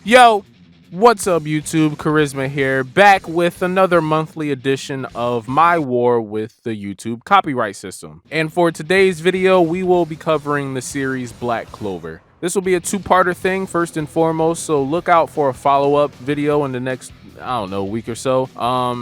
Yo, what's up YouTube? Charizma here, back with another monthly edition of my war with the YouTube copyright system. And for today's video, we will be covering the series Black Clover. This will be a two-parter thing, first and foremost, so look out for a follow-up video in the next, week or so.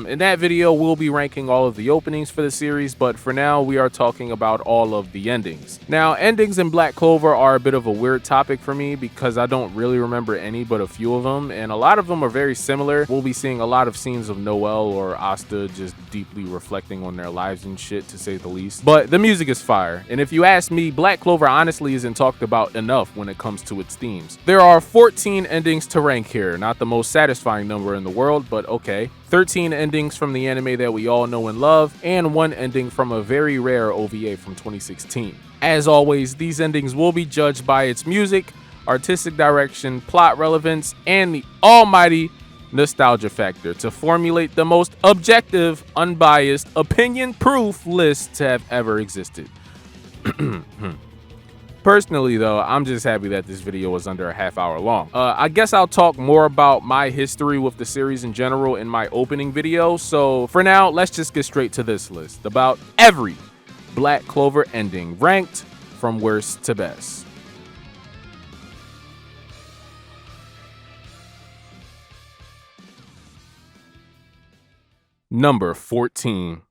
In that video, we'll be ranking all of the openings for the series, but for now, we are talking about all of the endings. Now, endings in Black Clover are a bit of a weird topic for me because I don't really remember any but a few of them, and a lot of them are very similar. We'll be seeing a lot of scenes of Noelle or Asta just deeply reflecting on their lives and shit, to say the least. But the music is fire, and if you ask me, Black Clover honestly isn't talked about enough when it comes to its themes. There are 14 endings to rank here, not the most satisfying number in the world, but okay. 13 endings from the anime that we all know and love, and one ending from a very rare OVA from 2016. As always, these endings will be judged by its music, artistic direction, plot relevance, and the almighty nostalgia factor to formulate the most objective, unbiased, opinion-proof list to have ever existed. Personally though, I'm just happy that this video was under a half hour long. I guess I'll talk more about my history with the series in general in my opening video, so for now, let's just get straight to this list about every Black Clover ending, ranked from worst to best. Number 14.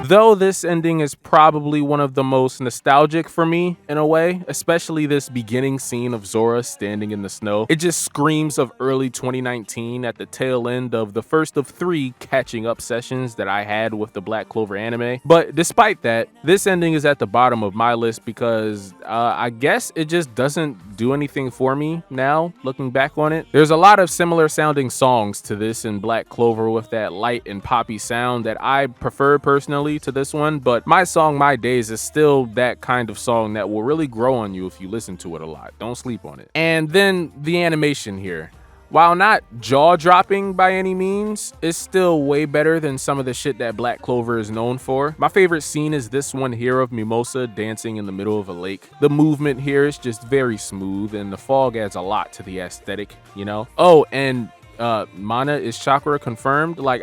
Though this ending is probably one of the most nostalgic for me in a way, especially this beginning scene of Zora standing in the snow, it just screams of early 2019 at the tail end of the first of 3 catching up sessions that I had with the Black Clover anime. But despite that, this ending is at the bottom of my list because I guess it just doesn't do anything for me now, looking back on it. There's a lot of similar sounding songs to this in Black Clover with that light and poppy sound that I prefer personally to this one, but my song My Days is still that kind of song that will really grow on you if you listen to it a lot. Don't sleep on it. And then the animation here, while not jaw-dropping by any means, it's still way better than some of the shit that Black Clover is known for. My favorite scene is this one here of Mimosa dancing in the middle of a lake. The movement here is just very smooth, and the fog adds a lot to the aesthetic, you know? Oh, and Mana is chakra confirmed. Like,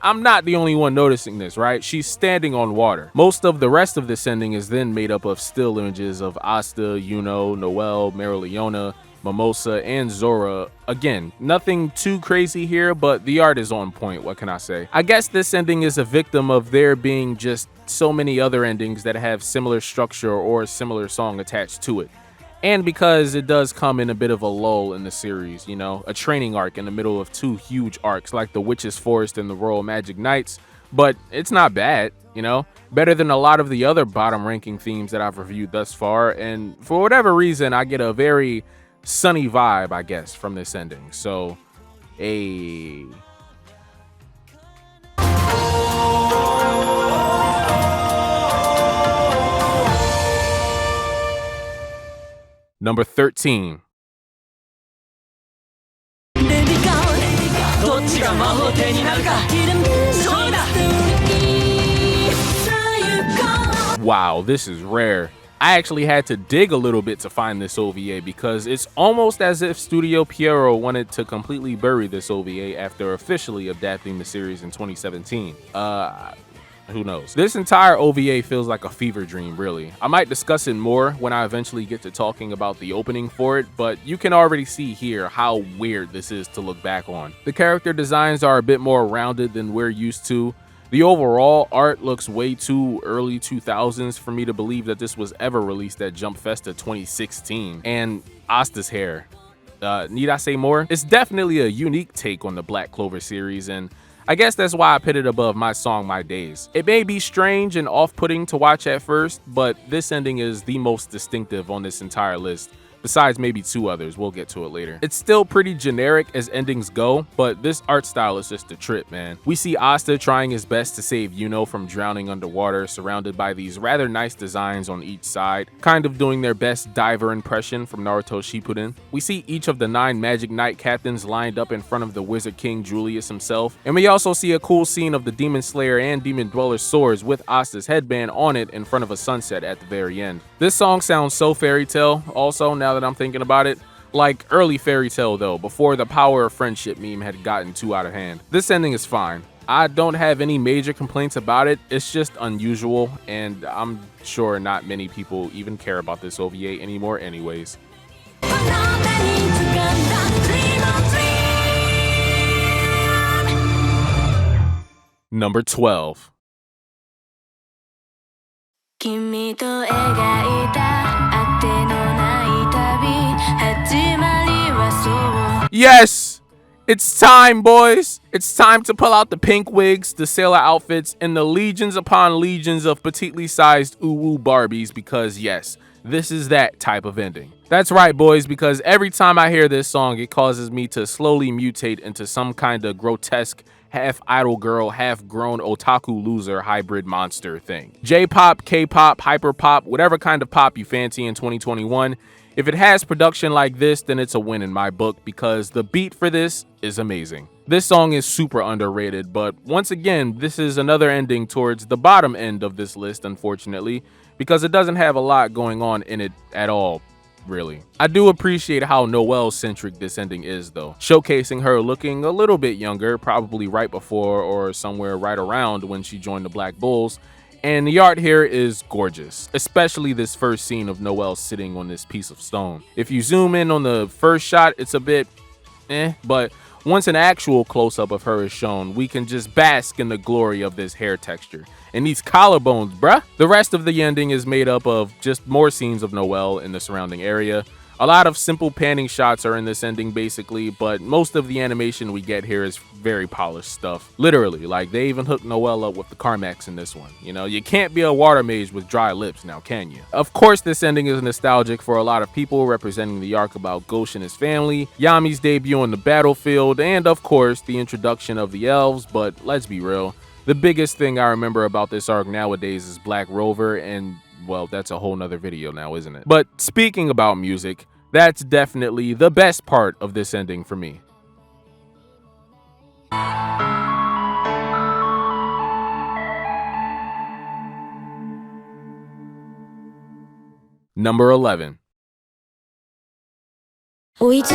I'm not the only one noticing this, right? She's standing on water. Most of the rest of this ending is then made up of still images of Asta, Yuno, Noelle, Marileona, Mimosa, and Zora. Again, nothing too crazy here, but the art is on point, what can I say? I guess this ending is a victim of there being just so many other endings that have similar structure or a similar song attached to it. And because it does come in a bit of a lull in the series, you know, a training arc in the middle of 2 huge arcs like the Witch's Forest and the Royal Magic Knights, but it's not bad, you know, better than a lot of the other bottom ranking themes that I've reviewed thus far, and for whatever reason, I get a very sunny vibe, I guess, from this ending, so, Number 13. Wow, this is rare. I actually had to dig a little bit to find this OVA because it's almost as if Studio Pierrot wanted to completely bury this OVA after officially adapting the series in 2017. Who knows? This entire OVA feels like a fever dream, really. I might discuss it more when I eventually get to talking about the opening for it, but you can already see here how weird this is to look back on. The character designs are a bit more rounded than we're used to. The overall art looks way too early 2000s for me to believe that this was ever released at Jump Festa 2016. And Asta's hair. Need I say more? It's definitely a unique take on the Black Clover series, and I guess that's why I put it above my song My Days. It may be strange and off-putting to watch at first, but this ending is the most distinctive on this entire list, besides maybe 2 others. We'll get to it later. It's still pretty generic as endings go, but this art style is just a trip, man. We see Asta trying his best to save Yuno from drowning underwater, surrounded by these rather nice designs on each side, kind of doing their best diver impression from Naruto Shippuden. We see each of the 9 Magic Knight captains lined up in front of the Wizard King Julius himself, and we also see a cool scene of the Demon Slayer and Demon Dweller's swords with Asta's headband on it in front of a sunset at the very end. This song sounds so fairy tale, also, now that I'm thinking about it. Like early fairy tale though, before the power of friendship meme had gotten too out of hand. This ending is fine. I don't have any major complaints about it. It's just unusual, and I'm sure not many people even care about this OVA anymore anyways. Number 12. Yes! It's time, boys! It's time to pull out the pink wigs, the sailor outfits, and the legions upon legions of petitely sized uwu Barbies, because yes, this is that type of ending. That's right, boys, because every time I hear this song, it causes me to slowly mutate into some kind of grotesque half idol girl, half grown otaku loser hybrid monster thing. J-pop, K-pop, hyper-pop, whatever kind of pop you fancy in 2021, if it has production like this, then it's a win in my book, because the beat for this is amazing. This song is super underrated, but once again, this is another ending towards the bottom end of this list, unfortunately, because it doesn't have a lot going on in it at all, really. I do appreciate how Noelle-centric this ending is though, showcasing her looking a little bit younger, probably right before or somewhere right around when she joined the Black Bulls. And the art here is gorgeous, especially this first scene of Noelle sitting on this piece of stone. If you zoom in on the first shot, it's a bit but once an actual close-up of her is shown, we can just bask in the glory of this hair texture. And these collarbones, bruh! The rest of the ending is made up of just more scenes of Noelle in the surrounding area. A lot of simple panning shots are in this ending basically, but most of the animation we get here is very polished stuff. Literally, like they even hooked Noelle up with the Carmax in this one. You know, you can't be a water mage with dry lips now, can you? Of course, this ending is nostalgic for a lot of people, representing the arc about Ghosh and his family, Yami's debut on the battlefield, and of course, the introduction of the elves, but let's be real. The biggest thing I remember about this arc nowadays is Black Rover, and well, that's a whole nother video now, isn't it? But speaking about music, that's definitely the best part of this ending for me. Number 11. 追い続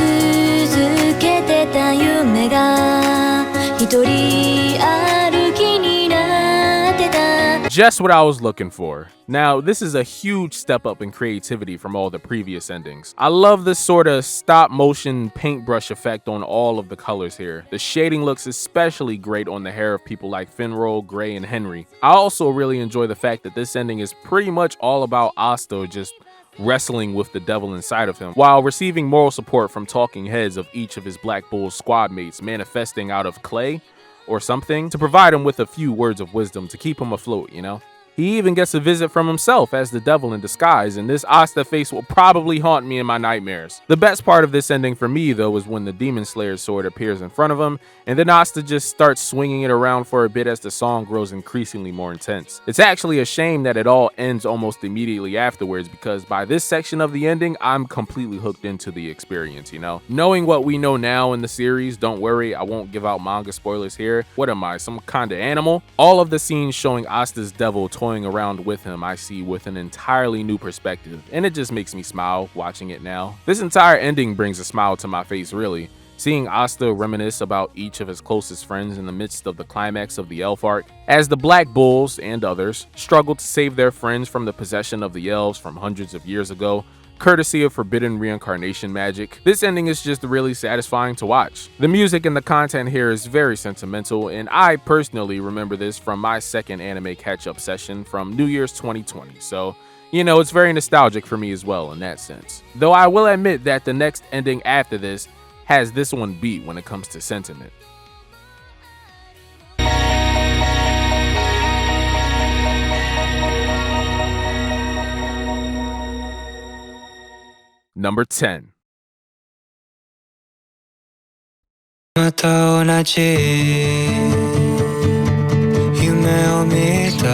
けてた夢が一人歩きになってた Just what I was looking for. Now, this is a huge step up in creativity from all the previous endings. I love this sort of stop motion paintbrush effect on all of the colors here. The shading looks especially great on the hair of people like Finro, Gray, and Henry. I also really enjoy the fact that this ending is pretty much all about Asta just wrestling with the devil inside of him, while receiving moral support from talking heads of each of his Black Bull squad mates manifesting out of clay or something to provide him with a few words of wisdom to keep him afloat, you know? He even gets a visit from himself as the devil in disguise, and this Asta face will probably haunt me in my nightmares. The best part of this ending for me, though, is when the Demon Slayer's sword appears in front of him, and then Asta just starts swinging it around for a bit as the song grows increasingly more intense. It's actually a shame that it all ends almost immediately afterwards, because by this section of the ending, I'm completely hooked into the experience, you know? Knowing what we know now in the series, don't worry, I won't give out manga spoilers here. What am I, some kind of animal? All of the scenes showing Asta's devil toying around with him I see with an entirely new perspective, and it just makes me smile watching it now. This entire ending brings a smile to my face, really. Seeing Asta reminisce about each of his closest friends in the midst of the climax of the elf arc, as the Black Bulls and others struggle to save their friends from the possession of the elves from hundreds of years ago, courtesy of forbidden reincarnation magic. This ending is just really satisfying to watch. The music and the content here is very sentimental, and I personally remember this from my second anime catch-up session from New Year's 2020, so you know, it's very nostalgic for me as well in that sense. Though I will admit that the next ending after this has this one beat when it comes to sentiment. Number 10. また同じ夢を見た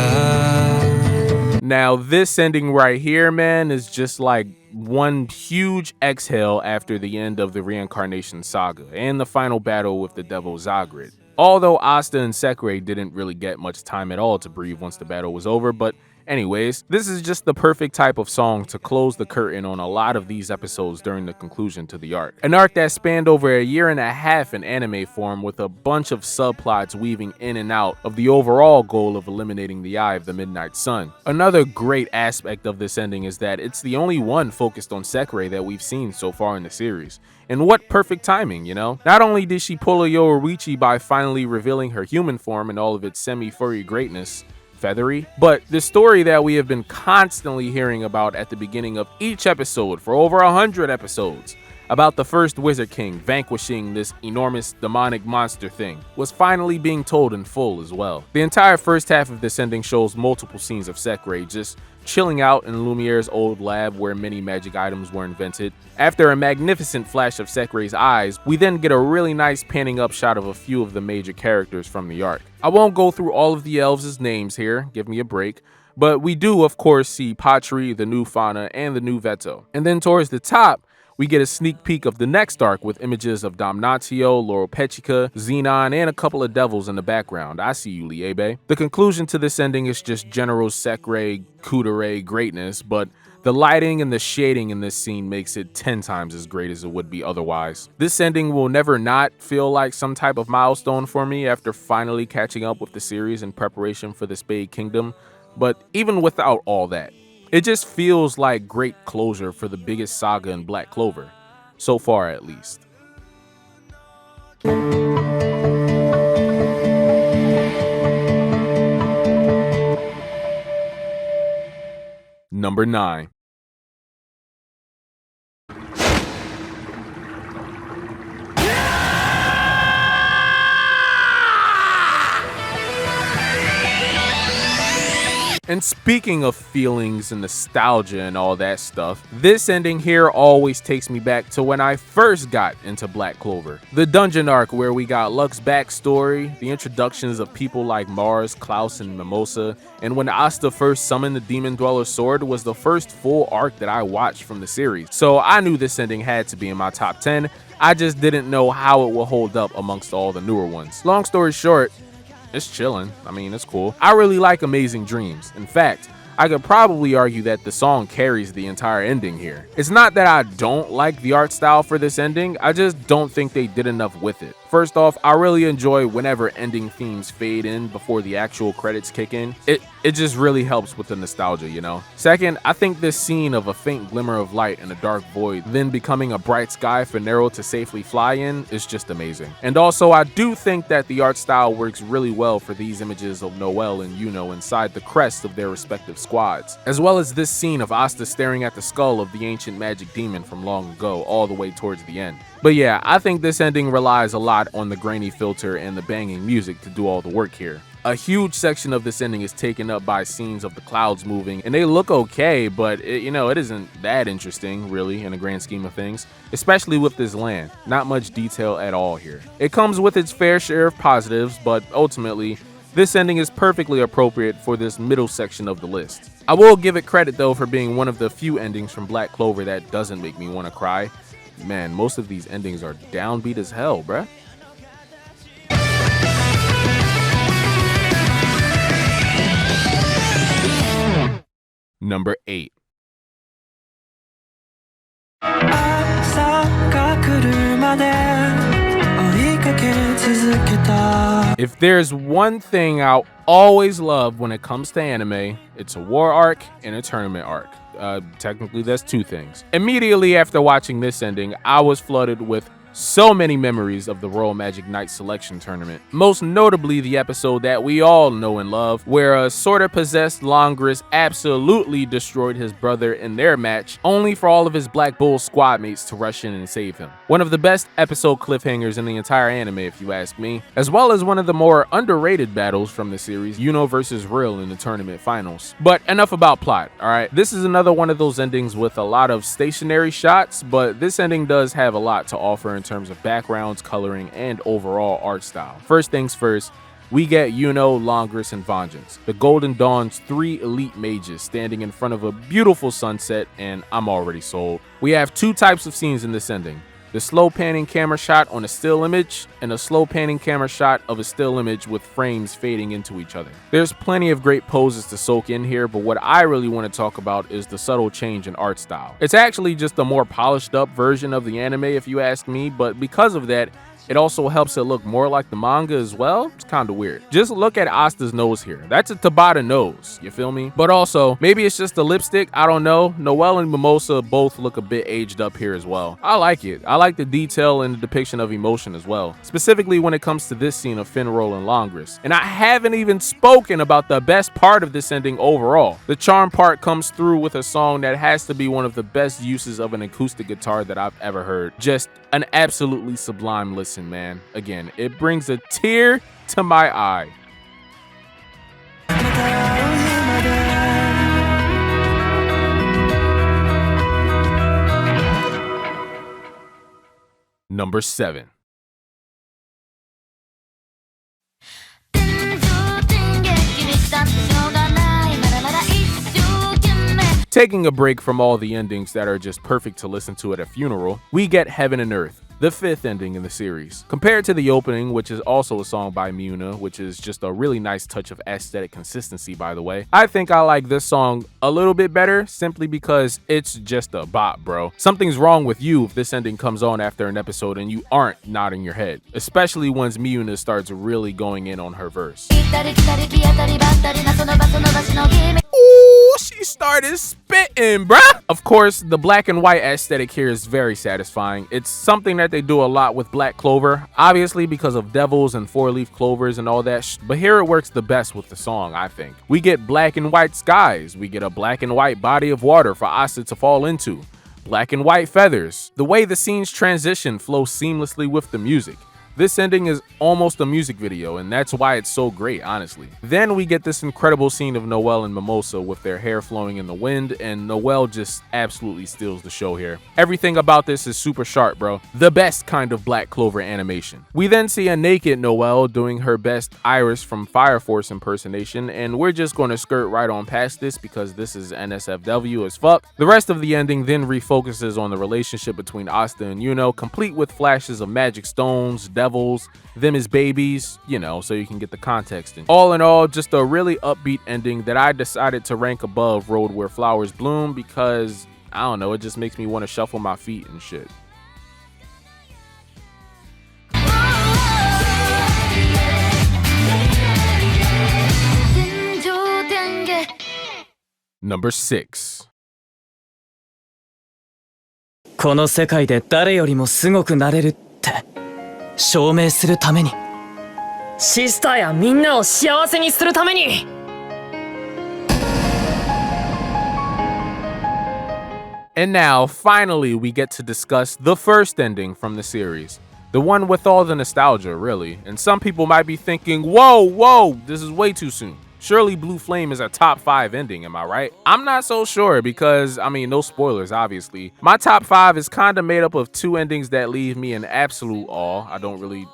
Now, this ending right here, man, is just like one huge exhale after the end of the reincarnation saga and the final battle with the devil Zagrid. Although Asta and Sekre didn't really get much time at all to breathe once the battle was over, but anyways, this is just the perfect type of song to close the curtain on a lot of these episodes during the conclusion to the arc. An arc that spanned over a year and a half in anime form with a bunch of subplots weaving in and out of the overall goal of eliminating the Eye of the Midnight Sun. Another great aspect of this ending is that it's the only one focused on Sekre that we've seen so far in the series. And what perfect timing, you know? Not only did she pull a Yoruichi by finally revealing her human form in all of its semi-furry greatness, feathery, but the story that we have been constantly hearing about at the beginning of each episode for over 100 episodes, about the first Wizard King vanquishing this enormous demonic monster thing, was finally being told in full as well. The entire first half of this ending shows multiple scenes of Sekre just chilling out in Lumiere's old lab where many magic items were invented. After a magnificent flash of Sekre's eyes, we then get a really nice panning up shot of a few of the major characters from the arc. I won't go through all of the elves' names here, give me a break, but we do of course see Patri, the new Fauna, and the new Veto. And then towards the top, we get a sneak peek of the next arc with images of Damnatio, Laurel Pechica, Xenon, and a couple of devils in the background. I see you, Liebe. The conclusion to this ending is just General Sekre Kudere greatness, but the lighting and the shading in this scene makes it 10 times as great as it would be otherwise. This ending will never not feel like some type of milestone for me after finally catching up with the series in preparation for the Spade Kingdom, but even without all that, it just feels like great closure for the biggest saga in Black Clover, so far at least. Number 9. And speaking of feelings and nostalgia and all that stuff, this ending here always takes me back to when I first got into Black Clover. The dungeon arc where we got Luck's backstory, the introductions of people like Mars, Klaus, and Mimosa, and when Asta first summoned the Demon Dweller's sword was the first full arc that I watched from the series. So I knew this ending had to be in my top 10, I just didn't know how it will hold up amongst all the newer ones. Long story short, it's chillin'. I mean, it's cool. I really like Amazing Dreams. In fact, I could probably argue that the song carries the entire ending here. It's not that I don't like the art style for this ending, I just don't think they did enough with it. First off, I really enjoy whenever ending themes fade in before the actual credits kick in. It just really helps with the nostalgia, you know? Second, I think this scene of a faint glimmer of light in a dark void, then becoming a bright sky for Nero to safely fly in is just amazing. And also, I do think that the art style works really well for these images of Noelle and Yuno inside the crests of their respective squads, as well as this scene of Asta staring at the skull of the ancient magic demon from long ago all the way towards the end. But yeah, I think this ending relies a lot on the grainy filter and the banging music to do all the work here. A huge section of this ending is taken up by scenes of the clouds moving, and they look okay, but it isn't that interesting, really, in the grand scheme of things, especially with this land. Not much detail at all here. It comes with its fair share of positives, but ultimately, this ending is perfectly appropriate for this middle section of the list. I will give it credit though for being one of the few endings from Black Clover that doesn't make me want to cry. Man, most of these endings are downbeat as hell, bruh. Number 8. If there's one thing I'll always love when it comes to anime, it's a war arc and a tournament arc. Technically, that's two things. Immediately after watching this ending, I was flooded with So many memories of the Royal Magic Night Selection Tournament, most notably the episode that we all know and love, where a sorta possessed Longris absolutely destroyed his brother in their match, only for all of his Black Bull squad mates to rush in and save him. One of the best episode cliffhangers in the entire anime, if you ask me, as well as one of the more underrated battles from the series, Yuno versus Real in the tournament finals. But enough about plot, alright? This is another one of those endings with a lot of stationary shots, but this ending does have a lot to offer in terms of backgrounds, coloring, and overall art style. First things first, we get Yuno, Longris, and Vengeance, the Golden Dawn's 3 elite mages standing in front of a beautiful sunset, and I'm already sold. We have 2 types of scenes in this ending: the slow panning camera shot on a still image, and a slow panning camera shot of a still image with frames fading into each other. There's plenty of great poses to soak in here, but what I really want to talk about is the subtle change in art style. It's actually just a more polished up version of the anime if you ask me, but because of that, it also helps it look more like the manga as well. It's kind of weird. Just look at Asta's nose here. That's a Tabata nose, you feel me? But also, maybe it's just the lipstick, I don't know. Noelle and Mimosa both look a bit aged up here as well. I like it. I like the detail and the depiction of emotion as well, specifically when it comes to this scene of Finral and Longris. And I haven't even spoken about the best part of this ending overall. The charm part comes through with a song that has to be one of the best uses of an acoustic guitar that I've ever heard. Just an absolutely sublime listen, man. Again, it brings a tear to my eye. Number 7. Taking a break from all the endings that are just perfect to listen to at a funeral, we get Heaven and Earth, the 5th ending in the series. Compared to the opening, which is also a song by Muna, which is just a really nice touch of aesthetic consistency, by the way, I think I like this song a little bit better simply because it's just a bop, bro. Something's wrong with you if this ending comes on after an episode and you aren't nodding your head, especially once Muna starts really going in on her verse. Ooh, she started spitting, bruh. Of course, the black and white aesthetic here is very satisfying. It's something that they do a lot with Black Clover, obviously because of devils and 4-leaf clovers and all that but here it works the best with the song, I think. We get black and white skies, we get a black and white body of water for Asta to fall into, black and white feathers. The way the scenes transition flow seamlessly with the music. This ending is almost a music video, and that's why it's so great, honestly. Then we get this incredible scene of Noelle and Mimosa with their hair flowing in the wind, and Noelle just absolutely steals the show here. Everything about this is super sharp, bro. The best kind of Black Clover animation. We then see a naked Noelle doing her best Iris from Fire Force impersonation, and we're just going to skirt right on past this because this is NSFW as fuck. The rest of the ending then refocuses on the relationship between Asta and Yuno, complete with flashes of magic stones, devils, them as babies, you know, so you can get the context. And all in all, just a really upbeat ending that I decided to rank above Road Where Flowers Bloom because, I don't know, it just makes me want to shuffle my feet and shit. Number 6. この世界で誰よりもすごくなれるって証明するためにシスターやみんなを幸せにするために And now, finally, we get to discuss the first ending from the series. The one with all the nostalgia, really. And some people might be thinking, whoa, this is way too soon. Surely Blue Flame is a top 5 ending, am I right? I'm not so sure because, I mean, no spoilers, obviously. My top 5 is kind of made up of 2 endings that leave me in absolute awe.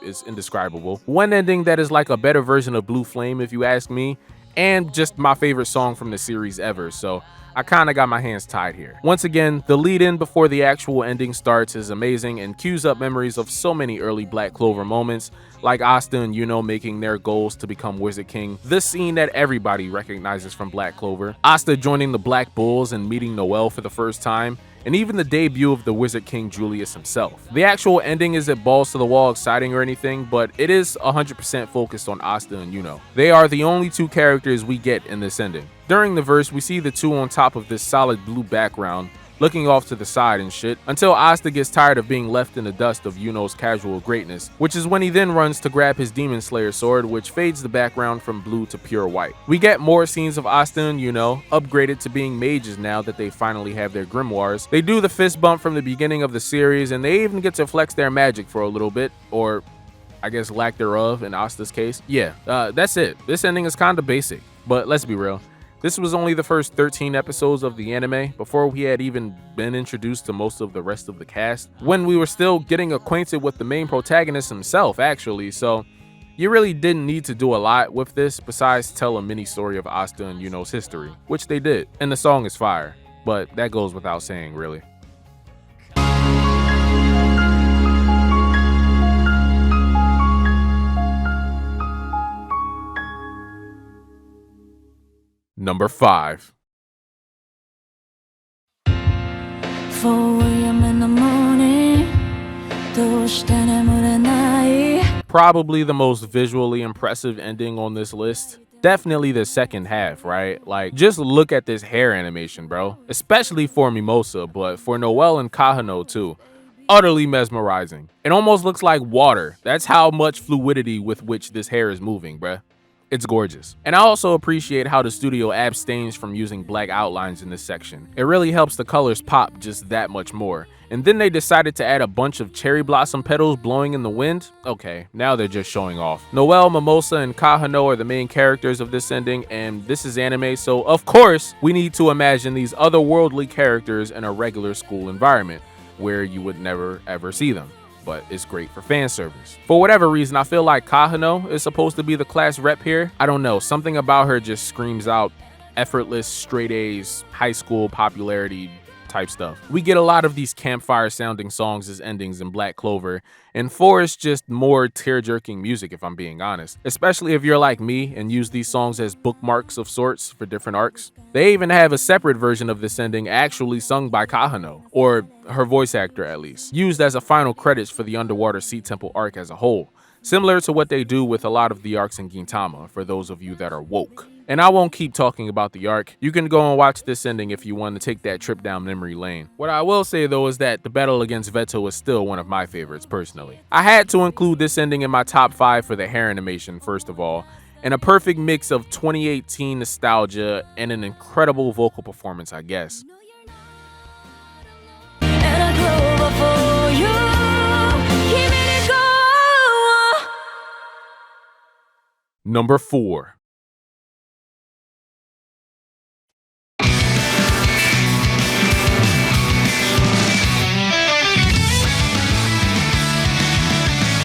It's indescribable. One ending that is like a better version of Blue Flame, if you ask me, and just my favorite song from the series ever, so I kind of got my hands tied here. Once again, the lead-in before the actual ending starts is amazing and cues up memories of so many early Black Clover moments, like Asta and Yuno making their goals to become Wizard King, the scene that everybody recognizes from Black Clover, Asta joining the Black Bulls and meeting Noelle for the first time, and even the debut of the Wizard King Julius himself. The actual ending isn't balls to the wall exciting or anything, but it is 100% focused on Asta and Yuno. They are the only 2 characters we get in this ending. During the verse, we see the 2 on top of this solid blue background, looking off to the side and shit, until Asta gets tired of being left in the dust of Yuno's casual greatness, which is when he then runs to grab his Demon Slayer sword, which fades the background from blue to pure white. We get more scenes of Asta and Yuno, upgraded to being mages now that they finally have their grimoires. They do the fist bump from the beginning of the series, and they even get to flex their magic for a little bit, or I guess lack thereof in Asta's case. Yeah, that's it. This ending is kinda basic, but let's be real. This was only the first 13 episodes of the anime before we had even been introduced to most of the rest of the cast, when we were still getting acquainted with the main protagonist himself actually, so you really didn't need to do a lot with this besides tell a mini story of Asta and Yuno's history, which they did, and the song is fire, but that goes without saying really. Number 5. 4 a.m. in the morning どうして眠れない Probably the most visually impressive ending on this list. Definitely the second half, right? Like, just look at this hair animation, bro. Especially for Mimosa, but for Noelle and Kahano too. Utterly mesmerizing. It almost looks like water. That's how much fluidity with which this hair is moving, bruh. It's gorgeous. And I also appreciate how the studio abstains from using black outlines in this section. It really helps the colors pop just that much more. And then they decided to add a bunch of cherry blossom petals blowing in the wind. Okay, now they're just showing off. Noelle, Mimosa, and Kahano are the main characters of this ending, and this is anime, so of course we need to imagine these otherworldly characters in a regular school environment where you would never ever see them. But it's great for fan service. For whatever reason, I feel like Kahano is supposed to be the class rep here. I don't know, something about her just screams out effortless, straight A's, high school popularity type stuff. We get a lot of these campfire sounding songs as endings in Black Clover, and 4 is just more tear-jerking music if I'm being honest. Especially if you're like me and use these songs as bookmarks of sorts for different arcs. They even have a separate version of this ending actually sung by Kahano, or her voice actor at least, used as a final credits for the Underwater Sea Temple arc as a whole. Similar to what they do with a lot of the arcs in Gintama, for those of you that are woke. And I won't keep talking about the arc. You can go and watch this ending if you want to take that trip down memory lane. What I will say though is that the battle against Veto is still one of my favorites personally. I had to include this ending in my top 5 for the hair animation first of all, and a perfect mix of 2018 nostalgia and an incredible vocal performance, I guess. And a clover for you 君にgo Number 4.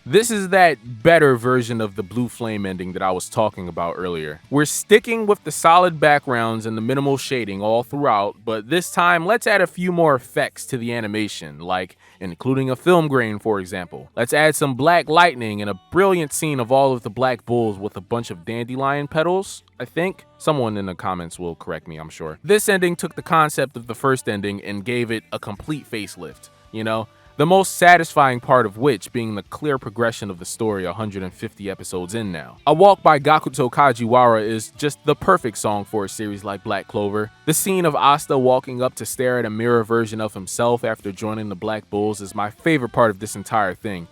This is that better version of the Blue Flame ending that I was talking about earlier. We're sticking with the solid backgrounds and the minimal shading all throughout, but this time let's add a few more effects to the animation, like including a film grain for example. Let's add some black lightning and a brilliant scene of all of the black bulls with a bunch of dandelion petals, I think. Someone in the comments will correct me, I'm sure. This ending took the concept of the first ending and gave it a complete facelift, you know? The most satisfying part of which being the clear progression of the story 150 episodes in now. A Walk by Gakuto Kajiwara is just the perfect song for a series like Black Clover. The scene of Asta walking up to stare at a mirror version of himself after joining the Black Bulls is my favorite part of this entire thing.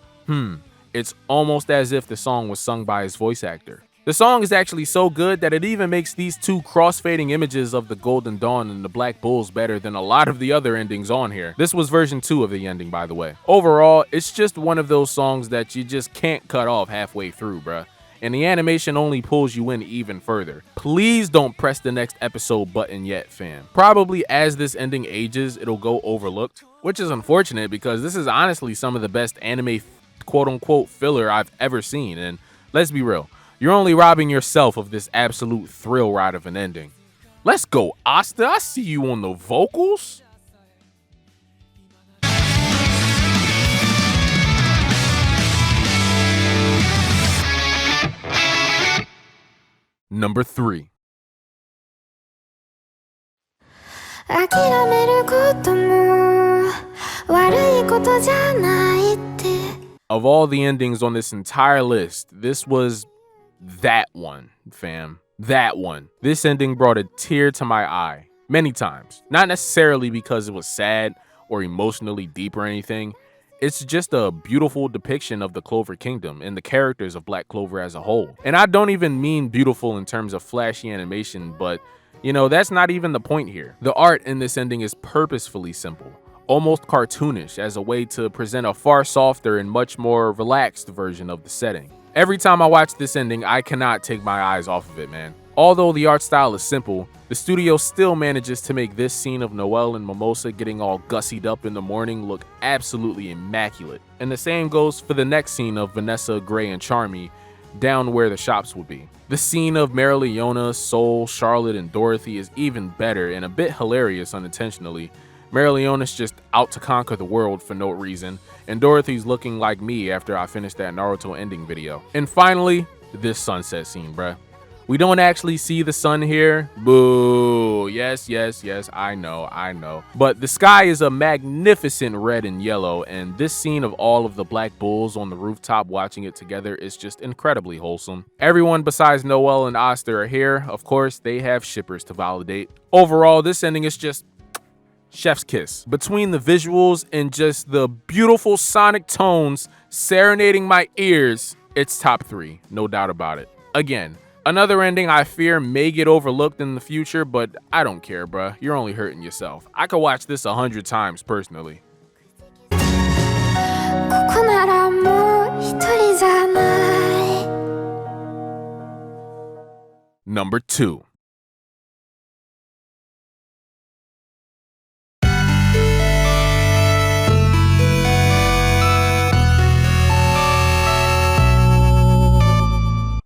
It's almost as if the song was sung by his voice actor. The song is actually so good that it even makes these two cross-fading images of the Golden Dawn and the Black Bulls better than a lot of the other endings on here. This was version 2 of the ending, by the way. Overall, it's just one of those songs that you just can't cut off halfway through, bruh. And the animation only pulls you in even further. Please don't press the next episode button yet, fam. Probably as this ending ages, it'll go overlooked, which is unfortunate because this is honestly some of the best anime quote-unquote filler I've ever seen, and let's be real. You're only robbing yourself of this absolute thrill ride of an ending. Let's go, Asta. I see you on the vocals. Number 3. 諦めることも悪いことじゃないって Of all the endings on this entire list, this was that one, fam. That one. This ending brought a tear to my eye. many times. Not necessarily because it was sad or emotionally deep or anything. It's just a beautiful depiction of the Clover Kingdom and the characters of Black Clover as a whole. And I don't even mean beautiful in terms of flashy animation, but you know, that's not even the point here. The art in this ending is purposefully simple, almost cartoonish, as a way to present a far softer and much more relaxed version of the setting. Every time I watch this ending, I cannot take my eyes off of it, man. Although the art style is simple, the studio still manages to make this scene of Noelle and Mimosa getting all gussied up in the morning look absolutely immaculate. And the same goes for the next scene of Vanessa, Gray, and Charmy down where the shops would be. The scene of Marileona, Soul, Charlotte, and Dorothy is even better and a bit hilarious unintentionally. Marileona's just out to conquer the world for no reason, and Dorothy's looking like me after I finished that Naruto ending video. And finally, this sunset scene, bruh. We don't actually see the sun here. Boo. Yes, I know. But the sky is a magnificent red and yellow, and this scene of all of the black bulls on the rooftop watching it together is just incredibly wholesome. Everyone besides Noelle and Asta are here. Of course, they have shippers to validate. Overall, this ending is just chef's kiss. Between the visuals and just the beautiful sonic tones serenading my ears, it's top 3, no doubt about it. Again, another ending I fear may get overlooked in the future, but I don't care, bruh. You're only hurting yourself. I could watch this 100 times personally. ここならもう一人じゃない Number 2.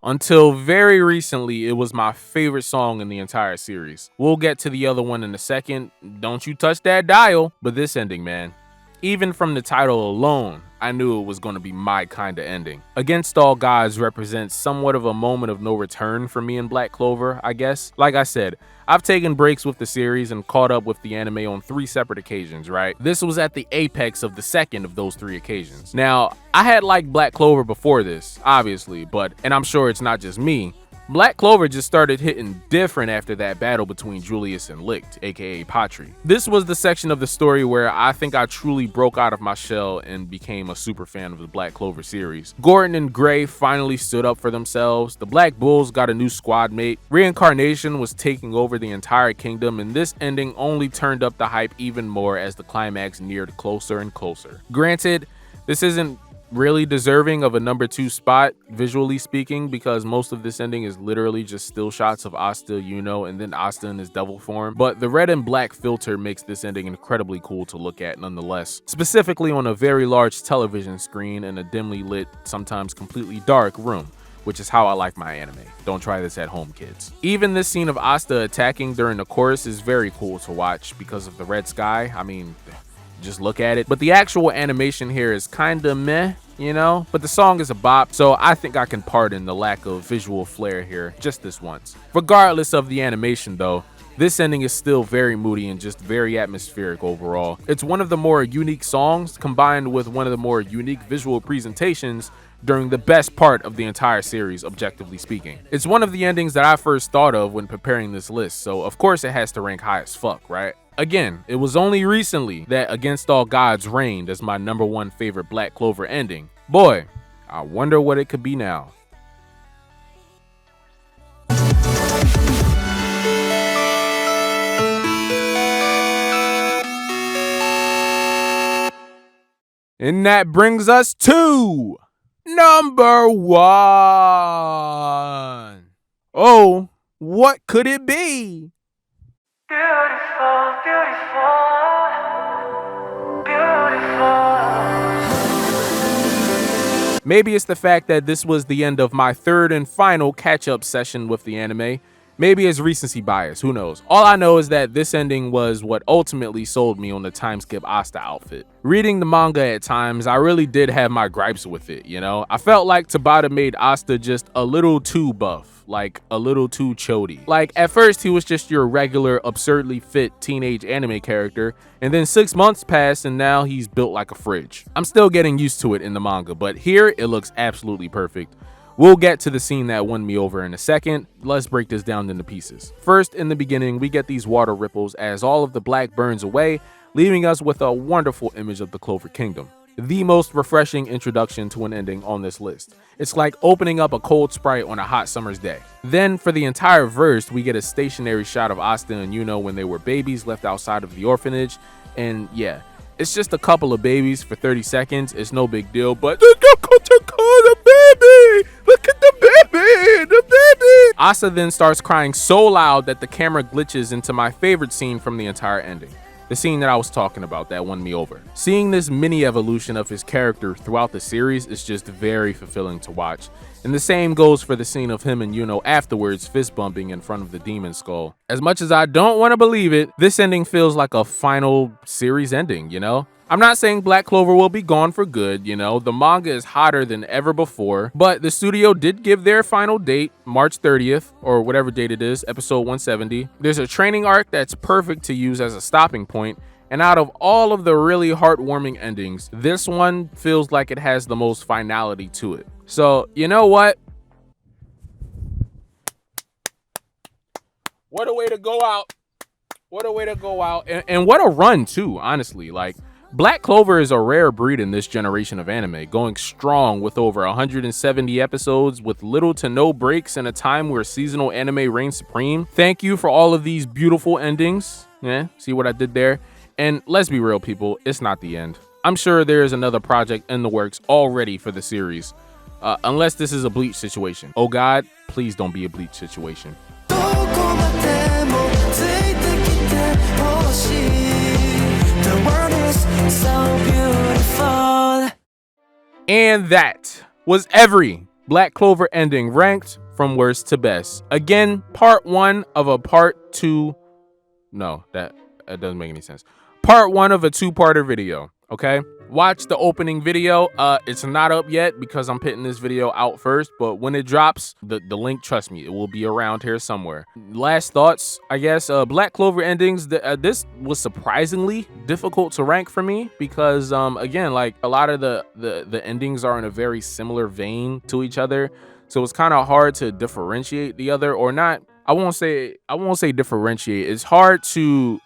Until very recently, it was my favorite song in the entire series. We'll get to the other one in a second. Don't you touch that dial. But this ending, man. Even from the title alone, I knew it was going to be my kind of ending. Against All Gods represents somewhat of a moment of no return for me in Black Clover, I guess. Like I said, I've taken breaks with the series and caught up with the anime on 3 separate occasions, right? This was at the apex of the second of those 3 occasions. Now, I had liked Black Clover before this, obviously, and I'm sure it's not just me, Black Clover just started hitting different after that battle between Julius and Licht, aka Patri. This was the section of the story where I think I truly broke out of my shell and became a super fan of the Black Clover series. Gordon and Gray finally stood up for themselves, the Black Bulls got a new squad mate, Reincarnation was taking over the entire kingdom, and this ending only turned up the hype even more as the climax neared closer and closer. Granted, this isn't really deserving of a number 2 spot, visually speaking, because most of this ending is literally just still shots of Asta, Yuno, and then Asta in his devil form. But the red and black filter makes this ending incredibly cool to look at nonetheless, specifically on a very large television screen in a dimly lit, sometimes completely dark room, which is how I like my anime. Don't try this at home, kids. Even this scene of Asta attacking during the chorus is very cool to watch because of the red sky. I mean, just look at it. But the actual animation here is kinda meh, you know? But the song is a bop, so I think I can pardon the lack of visual flair here just this once. Regardless of the animation though, this ending is still very moody and just very atmospheric overall. It's one of the more unique songs combined with one of the more unique visual presentations during the best part of the entire series, objectively speaking. It's one of the endings that I first thought of when preparing this list, so of course it has to rank high as fuck, right? Again, it was only recently that Against All Gods reigned as my number 1 favorite Black Clover ending. Boy, I wonder what it could be now. And that brings us to number 1. Oh, what could it be? Beautiful, beautiful, beautiful. Maybe it's the fact that this was the end of my 3rd and final catch-up session with the anime. Maybe it's recency bias, who knows? All I know is that this ending was what ultimately sold me on the time skip Asta outfit. Reading the manga at times, I really did have my gripes with it, you know? I felt like Tabata made Asta just a little too buff, like a little too chody. Like at first he was just your regular absurdly fit teenage anime character, and then 6 months passed and now he's built like a fridge. I'm still getting used to it in the manga, but here it looks absolutely perfect. We'll get to the scene that won me over in a second. Let's break this down into pieces. First, in the beginning, we get these water ripples as all of the black burns away, leaving us with a wonderful image of the Clover Kingdom. The most refreshing introduction to an ending on this list. It's like opening up a cold Sprite on a hot summer's day. Then for the entire verse, we get a stationary shot of Asta and Yuno when they were babies left outside of the orphanage. And yeah, it's just a couple of babies for 30 seconds. It's no big deal, but the baby! Look at the baby! The baby! Asta then starts crying so loud that the camera glitches into my favorite scene from the entire ending. The scene that I was talking about that won me over. Seeing this mini evolution of his character throughout the series is just very fulfilling to watch. And the same goes for the scene of him and Yuno afterwards fist bumping in front of the demon skull. As much as I don't want to believe it, this ending feels like a final series ending, you know? I'm not saying Black Clover will be gone for good, you know, the manga is hotter than ever before, but the studio did give their final date, March 30th, or whatever date it is, episode 170. There's a training arc that's perfect to use as a stopping point, and out of all of the really heartwarming endings, this one feels like it has the most finality to it. So, you know what? What a way to go out. What a way to go out. And what a run, too, honestly. Like, Black Clover is a rare breed in this generation of anime, going strong with over 170 episodes with little to no breaks in a time where seasonal anime reigns supreme. Thank you for all of these beautiful endings. Yeah, see what I did there? And let's be real, people, it's not the end. I'm sure there is another project in the works already for the series, unless this is a Bleach situation. Oh God, please don't be a Bleach situation. So beautiful. And that was every Black Clover ending ranked from worst to best. Again, part 1 of a part 2. No, that doesn't make any sense. Part 1 of a 2-parter video. Okay, watch the opening video. It's not up yet because I'm putting this video out first, but when it drops, the link, trust me, it will be around here somewhere. Last thoughts, I guess. Black Clover endings, this was surprisingly difficult to rank for me because again, like a lot of the endings are in a very similar vein to each other, so it's kind of hard to differentiate the other, or not. I won't say differentiate. It's hard to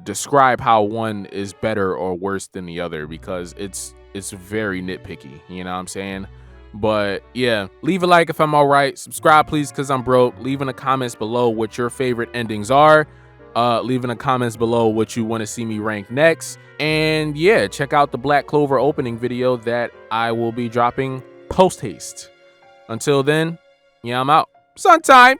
describe how one is better or worse than the other because it's very nitpicky, you know what I'm saying? But yeah, leave a like if I'm all right, subscribe please because I'm broke, leave in the comments below what your favorite endings are, leave in the comments below what you want to see me rank next, and yeah, check out the Black Clover opening video that I will be dropping post haste. Until then, yeah, I'm out. Sun time.